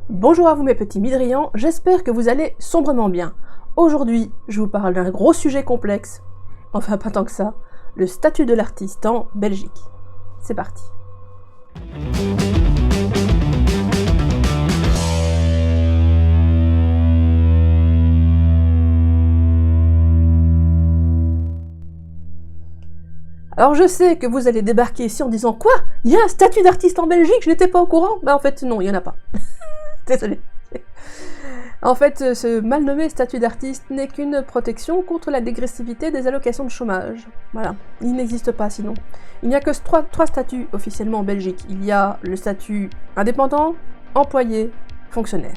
Bonjour à vous mes petits midrians, j'espère que vous allez sombrement bien. Aujourd'hui, je vous parle d'un gros sujet complexe, enfin pas tant que ça, le statut de l'artiste en Belgique. C'est parti. Alors je sais que vous allez débarquer ici en disant « Quoi ? Il y a un statut d'artiste en Belgique, je n'étais pas au courant ?» Bah en fait non, il n'y en a pas. Désolée. En fait, ce mal nommé statut d'artiste n'est qu'une protection contre la dégressivité des allocations de chômage. Voilà, il n'existe pas sinon. Il n'y a que trois statuts officiellement en Belgique. Il y a le statut indépendant, employé, fonctionnaire.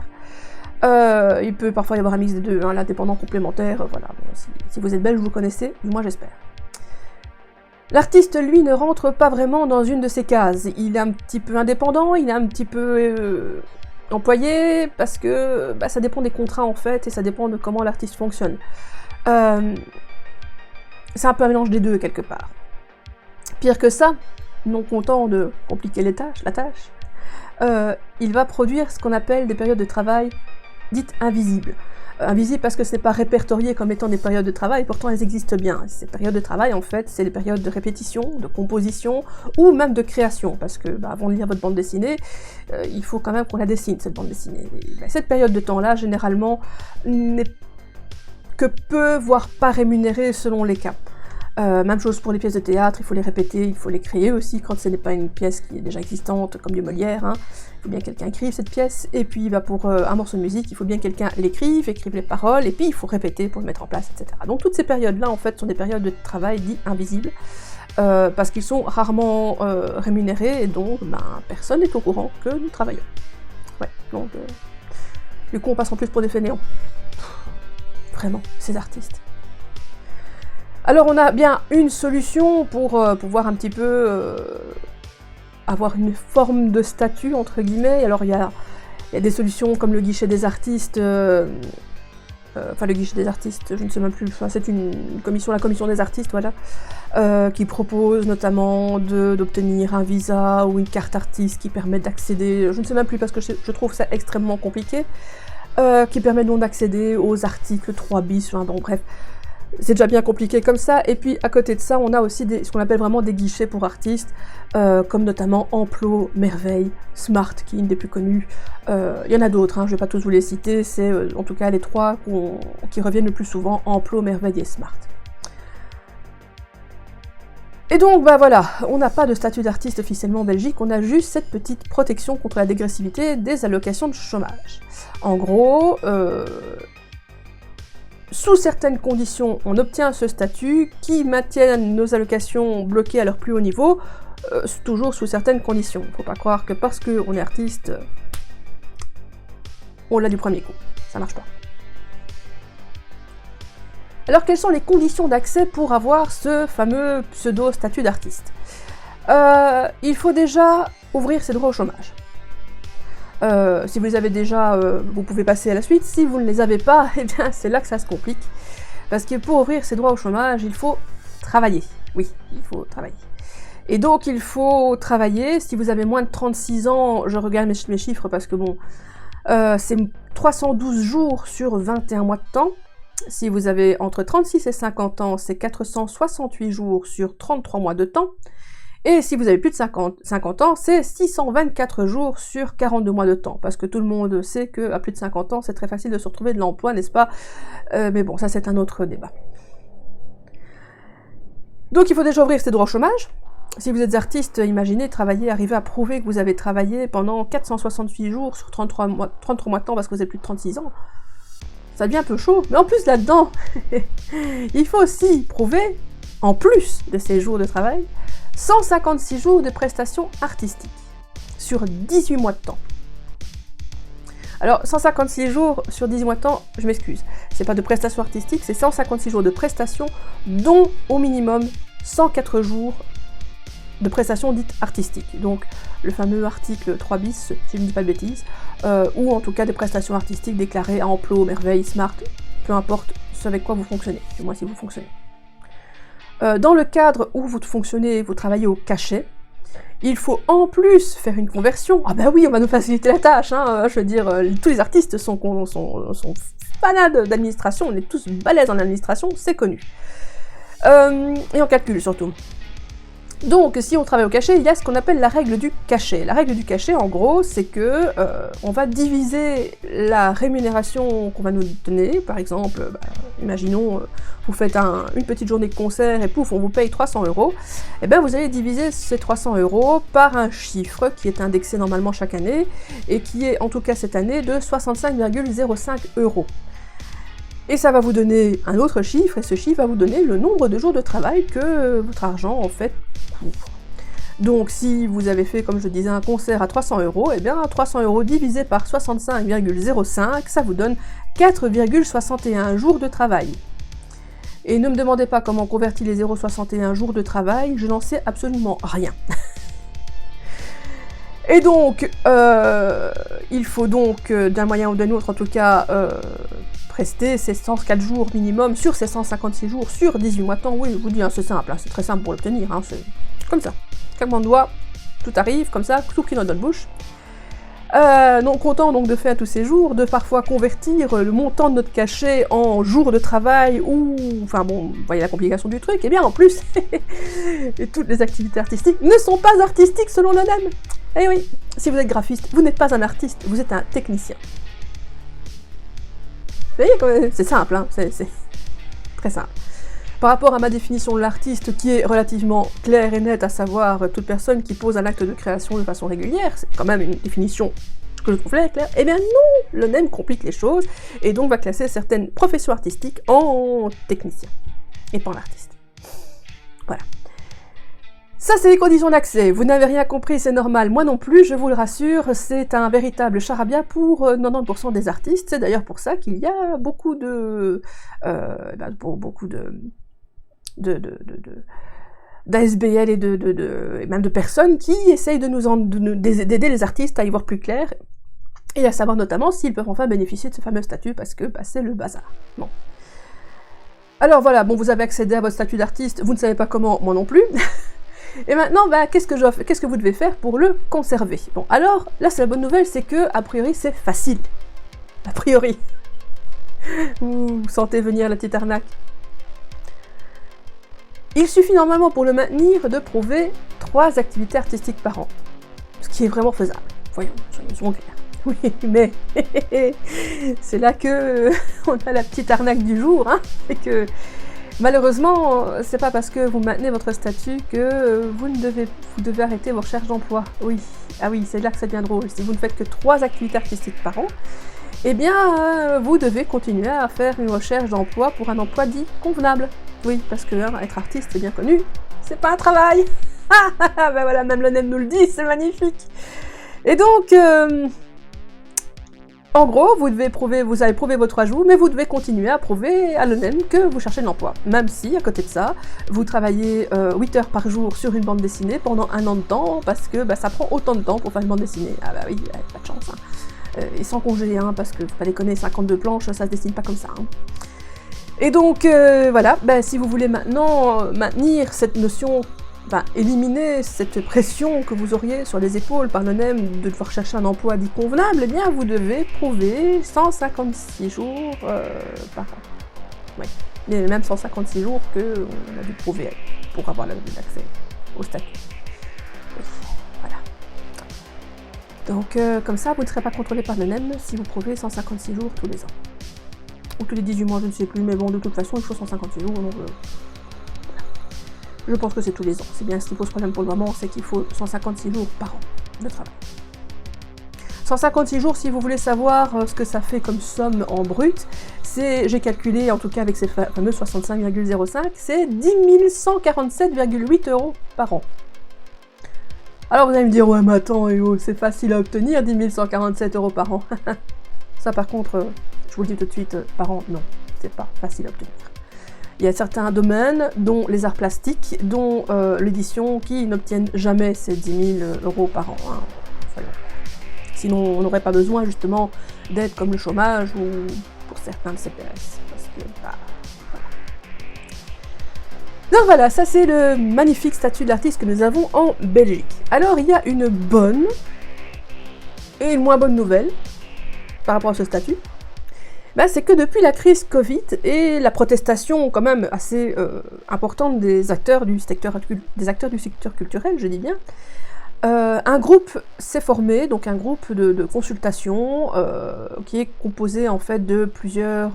Il peut parfois y avoir un mix des deux, hein, l'indépendant complémentaire, voilà. Bon, si vous êtes belge, vous connaissez, du moins j'espère. L'artiste, lui, ne rentre pas vraiment dans une de ces cases. Il est un petit peu indépendant, il est un petit peu employé, parce que ça dépend des contrats en fait, et ça dépend de comment l'artiste fonctionne. C'est un peu un mélange des deux quelque part. Pire que ça, non content de compliquer la tâche, il va produire ce qu'on appelle des périodes de travail dites invisibles. Invisibles parce que ce n'est pas répertorié comme étant des périodes de travail, pourtant elles existent bien. Ces périodes de travail, en fait, c'est des périodes de répétition, de composition, ou même de création, parce que avant de lire votre bande dessinée, il faut quand même qu'on la dessine, cette bande dessinée. Et, cette période de temps-là, généralement, n'est que peu, voire pas rémunérée selon les cas. Même chose pour les pièces de théâtre, il faut les répéter, il faut les créer aussi quand ce n'est pas une pièce qui est déjà existante, comme du Molière. Hein. Il faut bien que quelqu'un écrive cette pièce, et puis pour un morceau de musique, il faut bien que quelqu'un l'écrive, écrive les paroles, et puis il faut répéter pour le mettre en place, etc. Donc toutes ces périodes-là, en fait, sont des périodes de travail dits invisibles, parce qu'ils sont rarement rémunérés, et donc personne n'est au courant que nous travaillons. Ouais, donc du coup on passe en plus pour des fainéants. Vraiment, ces artistes. Alors on a bien une solution pour pouvoir un petit peu avoir une forme de statut, entre guillemets. Alors il y a des solutions comme le guichet des artistes, enfin le guichet des artistes, je ne sais même plus, enfin, c'est une commission, la commission des artistes, voilà, qui propose notamment d'obtenir un visa ou une carte artiste qui permet d'accéder, je ne sais même plus parce que je trouve ça extrêmement compliqué, qui permet donc d'accéder aux articles 3 bis, enfin bon bref. C'est déjà bien compliqué comme ça, et puis à côté de ça, on a aussi ce qu'on appelle vraiment des guichets pour artistes, comme notamment Emploi, Merveille, Smart, qui est une des plus connues. Il y en a d'autres, hein, je ne vais pas tous vous les citer, c'est en tout cas les trois qui reviennent le plus souvent, Emploi, Merveille et Smart. Et donc, voilà, on n'a pas de statut d'artiste officiellement en Belgique, on a juste cette petite protection contre la dégressivité des allocations de chômage. En gros, sous certaines conditions, on obtient ce statut qui maintient nos allocations bloquées à leur plus haut niveau, toujours sous certaines conditions. Faut pas croire que parce qu'on est artiste, on l'a du premier coup. Ça marche pas. Alors quelles sont les conditions d'accès pour avoir ce fameux pseudo-statut d'artiste ? Il faut déjà ouvrir ses droits au chômage. Si vous les avez déjà, vous pouvez passer à la suite. Si vous ne les avez pas, eh bien c'est là que ça se complique. Parce que pour ouvrir ses droits au chômage, il faut travailler. Oui, il faut travailler. Et donc il faut travailler, si vous avez moins de 36 ans, je regarde mes chiffres parce que bon, c'est 312 jours sur 21 mois de temps. Si vous avez entre 36 et 50 ans, c'est 468 jours sur 33 mois de temps. Et si vous avez plus de 50 ans, c'est 624 jours sur 42 mois de temps. Parce que tout le monde sait qu'à plus de 50 ans, c'est très facile de se retrouver de l'emploi, n'est-ce pas ? Mais bon, ça c'est un autre débat. Donc il faut déjà ouvrir ses droits au chômage. Si vous êtes artiste, imaginez arriver à prouver que vous avez travaillé pendant 468 jours sur 33 mois de temps parce que vous avez plus de 36 ans. Ça devient un peu chaud. Mais en plus là-dedans, il faut aussi prouver, en plus de ces jours de travail, 156 jours de prestations artistiques sur 18 mois de temps. Alors 156 jours sur 18 mois de temps, je m'excuse, c'est pas de prestations artistiques, c'est 156 jours de prestations, dont au minimum 104 jours de prestations dites artistiques. Donc le fameux article 3 bis, si je ne dis pas de bêtises, ou en tout cas des prestations artistiques déclarées à Emploi, Merveille, Smart, peu importe ce avec quoi vous fonctionnez, du moins si vous fonctionnez. Dans le cadre où vous fonctionnez, vous travaillez au cachet, Il faut en plus faire une conversion. Ah bah oui, on va nous faciliter la tâche, hein. Je veux dire, tous les artistes sont fanades d'administration, on est tous balèzes en administration, c'est connu. Et en calcul surtout. Donc, si on travaille au cachet, il y a ce qu'on appelle la règle du cachet. La règle du cachet, en gros, c'est que on va diviser la rémunération qu'on va nous donner. Par exemple, imaginons, vous faites une petite journée de concert et pouf, on vous paye 300 €. Et bien, vous allez diviser ces 300 € par un chiffre qui est indexé normalement chaque année et qui est, en tout cas cette année, de 65,05 €. Et ça va vous donner un autre chiffre, et ce chiffre va vous donner le nombre de jours de travail que votre argent, en fait, couvre. Donc, si vous avez fait, comme je disais, un concert à 300 €, eh bien, 300 € divisé par 65,05, ça vous donne 4,61 jours de travail. Et ne me demandez pas comment on convertit les 0,61 jours de travail, je n'en sais absolument rien. Et donc, il faut donc, d'un moyen ou d'un autre, en tout cas, rester ces 104 jours minimum sur ces 156 jours sur 18 mois de temps. Oui, je vous dis, hein, c'est simple, hein, c'est très simple pour l'obtenir, hein, c'est comme ça. Claquement de doigts, tout arrive, comme ça, tout qui dans notre bouche. Donc, content donc de faire tous ces jours, de parfois convertir le montant de notre cachet en jours de travail ou... Enfin bon, vous voyez la complication du truc, et bien en plus, et toutes les activités artistiques ne sont pas artistiques selon l'ONEM. Eh oui, si vous êtes graphiste, vous n'êtes pas un artiste, vous êtes un technicien. Vous voyez, c'est simple, hein, c'est très simple. Par rapport à ma définition de l'artiste, qui est relativement claire et nette, à savoir toute personne qui pose un acte de création de façon régulière, c'est quand même une définition que je trouve claire, eh bien non, l'ONEM complique les choses, et donc va classer certaines professions artistiques en technicien, et pas en artiste. Voilà. Ça, c'est les conditions d'accès. Vous n'avez rien compris, c'est normal. Moi non plus, je vous le rassure, c'est un véritable charabia pour 90% des artistes. C'est d'ailleurs pour ça qu'il y a beaucoup de... d'ASBL et même de personnes qui essayent d'aider les artistes à y voir plus clair, et à savoir notamment s'ils peuvent enfin bénéficier de ce fameux statut, parce que c'est le bazar. Bon. Alors voilà, bon, vous avez accédé à votre statut d'artiste, vous ne savez pas comment, moi non plus. Et maintenant, qu'est-ce que vous devez faire pour le conserver? Bon, alors, là, c'est la bonne nouvelle, c'est que, a priori, c'est facile. A priori. Vous sentez venir la petite arnaque. Il suffit normalement pour le maintenir de prouver 3 activités artistiques par an. Ce qui est vraiment faisable. Voyons, soyons clairs. Oui, mais c'est là que on a la petite arnaque du jour, hein, et que malheureusement, c'est pas parce que vous maintenez votre statut que vous devez arrêter vos recherches d'emploi. Oui, ah oui, c'est là que ça devient drôle. Si vous ne faites que 3 activités artistiques par an, eh bien, vous devez continuer à faire une recherche d'emploi pour un emploi dit convenable. Oui, parce que être artiste, c'est bien connu, c'est pas un travail. Ben voilà, même l'ONEM nous le dit, c'est magnifique. Et donc, en gros, vous avez prouvé votre ajout, mais vous devez continuer à prouver à l'ONEM que vous cherchez de l'emploi. Même si, à côté de ça, vous travaillez 8 heures par jour sur une bande dessinée pendant 1 an de temps, parce que ça prend autant de temps pour faire une bande dessinée. Ah bah oui, pas de chance. Hein. Et sans congé, hein, parce que, faut pas déconner, 52 planches, ça se dessine pas comme ça. Hein. Et donc, voilà, si vous voulez maintenant maintenir cette notion, éliminer cette pression que vous auriez sur les épaules par l'ONEM de devoir chercher un emploi dit convenable, eh bien, vous devez prouver 156 jours par an. Oui, il y a même 156 jours qu'on a dû prouver pour avoir l'accès au statut. Oui, voilà. Donc, comme ça, vous ne serez pas contrôlé par l'ONEM si vous prouvez 156 jours tous les ans. Ou tous les 18 mois, je ne sais plus, mais bon, de toute façon, il faut 156 jours, donc voilà. Je pense que c'est tous les ans. C'est bien ce qui pose problème pour le moment, c'est qu'il faut 156 jours par an de travail. 156 jours, si vous voulez savoir ce que ça fait comme somme en brut, j'ai calculé, en tout cas avec ces fameux 65,05, c'est 10 147,8 € par an. Alors vous allez me dire, ouais mais attends, c'est facile à obtenir, 10 147 € par an. Ça par contre, je vous le dis tout de suite, par an, non, c'est pas facile à obtenir. Il y a certains domaines, dont les arts plastiques, dont l'édition, qui n'obtiennent jamais ces 10 000 € par an. Hein. Sinon, on n'aurait pas besoin justement d'aides comme le chômage ou pour certains le CPS. Parce que, voilà. Donc voilà, ça c'est le magnifique statut de l'artiste que nous avons en Belgique. Alors il y a une bonne et une moins bonne nouvelle par rapport à ce statut. Ben, c'est que depuis la crise Covid et la protestation quand même assez importante des acteurs du secteur culturel, je dis bien, un groupe s'est formé, donc un groupe de consultation qui est composé en fait de plusieurs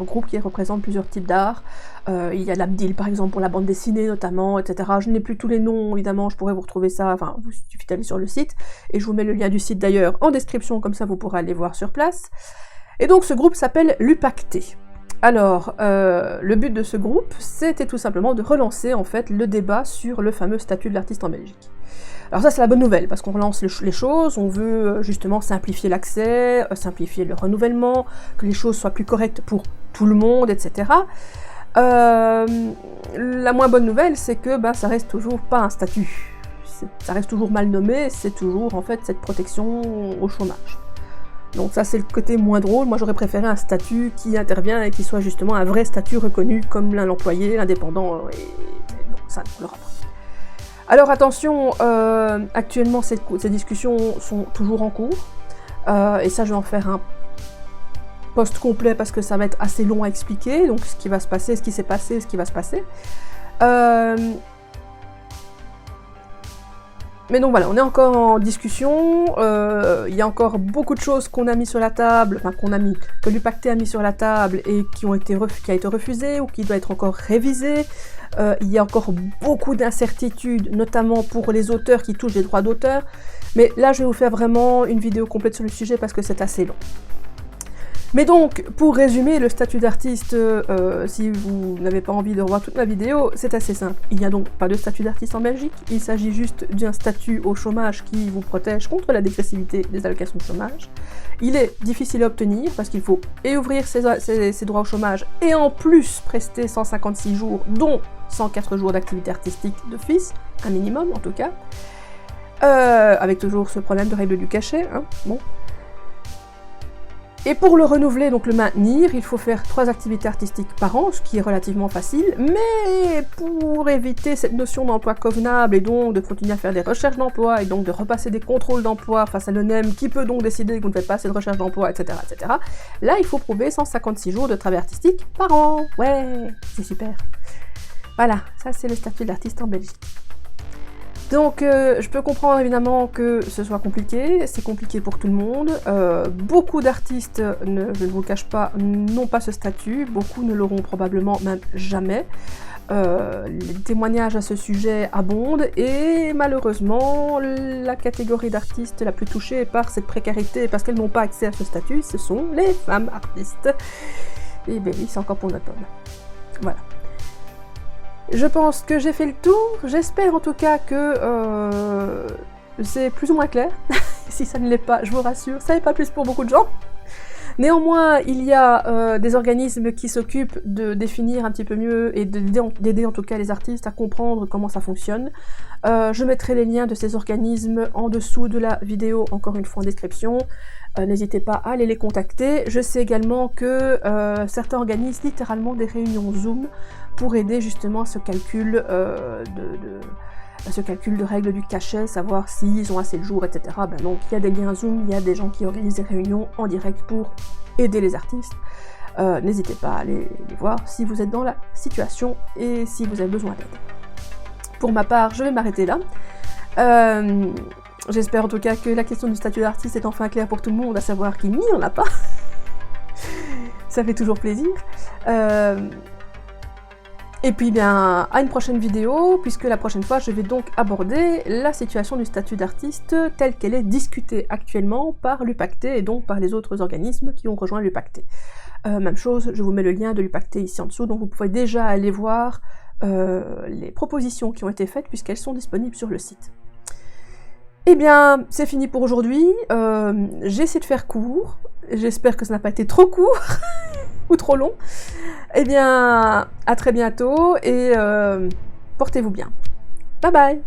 groupes qui représentent plusieurs types d'art. Il y a l'Abdil par exemple pour la bande dessinée notamment, etc. Je n'ai plus tous les noms évidemment, je pourrais vous retrouver ça, enfin vous suffit d'aller sur le site, et je vous mets le lien du site d'ailleurs en description, comme ça vous pourrez aller voir sur place. Et donc ce groupe s'appelle l'UPACT. Alors, le but de ce groupe, c'était tout simplement de relancer en fait le débat sur le fameux statut de l'artiste en Belgique. Alors ça c'est la bonne nouvelle, parce qu'on relance les choses, on veut justement simplifier l'accès, simplifier le renouvellement, que les choses soient plus correctes pour tout le monde, etc. La moins bonne nouvelle, c'est que ça reste toujours pas un statut. Ça reste toujours mal nommé, c'est toujours en fait cette protection au chômage. Donc ça c'est le côté moins drôle, moi j'aurais préféré un statut qui intervient et qui soit justement un vrai statut reconnu comme l'employé, l'indépendant, et bon, ça on l'aura pas. Alors attention, actuellement ces discussions sont toujours en cours, et ça je vais en faire un post complet parce que ça va être assez long à expliquer, donc ce qui va se passer, ce qui s'est passé, ce qui va se passer. Mais donc voilà, on est encore en discussion, il y a encore beaucoup de choses qu'on a mis sur la table, enfin que l'UPACT a mis sur la table et qui a été refusé ou qui doit être encore révisé. Il y a encore beaucoup d'incertitudes, notamment pour les auteurs qui touchent des droits d'auteur. Mais là, je vais vous faire vraiment une vidéo complète sur le sujet parce que c'est assez long. Mais donc, pour résumer, le statut d'artiste, si vous n'avez pas envie de revoir toute ma vidéo, c'est assez simple. Il n'y a donc pas de statut d'artiste en Belgique, il s'agit juste d'un statut au chômage qui vous protège contre la dégressivité des allocations de chômage. Il est difficile à obtenir parce qu'il faut et ouvrir ses droits au chômage et en plus prester 156 jours, dont 104 jours d'activité artistique d'office, un minimum en tout cas, avec toujours ce problème de règle du cachet, hein, bon. Et pour le renouveler, donc le maintenir, il faut faire 3 activités artistiques par an, ce qui est relativement facile, mais pour éviter cette notion d'emploi convenable et donc de continuer à faire des recherches d'emploi et donc de repasser des contrôles d'emploi face à l'ONEM qui peut donc décider que vous ne faites pas assez de recherche d'emploi, etc., etc., là il faut prouver 156 jours de travail artistique par an. Ouais, c'est super. Voilà, ça c'est le statut d'artiste en Belgique. Donc je peux comprendre évidemment que ce soit compliqué, c'est compliqué pour tout le monde. Beaucoup d'artistes, je ne vous le cache pas, n'ont pas ce statut, beaucoup ne l'auront probablement même jamais. Les témoignages à ce sujet abondent et malheureusement la catégorie d'artistes la plus touchée par cette précarité parce qu'elles n'ont pas accès à ce statut, ce sont les femmes artistes. Et ben oui, c'est encore pour notre homme. Voilà. Je pense que j'ai fait le tour, j'espère en tout cas que c'est plus ou moins clair. Si ça ne l'est pas, je vous rassure, ça n'est pas plus pour beaucoup de gens. Néanmoins, il y a des organismes qui s'occupent de définir un petit peu mieux et d'aider en tout cas les artistes à comprendre comment ça fonctionne. Je mettrai les liens de ces organismes en dessous de la vidéo, encore une fois en description. N'hésitez pas à aller les contacter. Je sais également que certains organisent littéralement des réunions Zoom pour aider justement à ce calcul de règles du cachet, savoir s'ils ont assez de jours, etc. Donc il y a des liens Zoom, il y a des gens qui organisent des réunions en direct pour aider les artistes. N'hésitez pas à aller les voir si vous êtes dans la situation et si vous avez besoin d'aide. Pour ma part, je vais m'arrêter là. J'espère en tout cas que la question du statut d'artiste est enfin claire pour tout le monde, à savoir qu'il n'y en a pas. Ça fait toujours plaisir. Et puis bien, à une prochaine vidéo, puisque la prochaine fois, je vais donc aborder la situation du statut d'artiste telle qu'elle est discutée actuellement par l'UPACT et donc par les autres organismes qui ont rejoint l'UPACT. Même chose, je vous mets le lien de l'UPACT ici en dessous, donc vous pouvez déjà aller voir les propositions qui ont été faites puisqu'elles sont disponibles sur le site. Eh bien, c'est fini pour aujourd'hui. J'ai essayé de faire court. J'espère que ça n'a pas été trop court ou trop long. Eh bien, à très bientôt et portez-vous bien. Bye bye!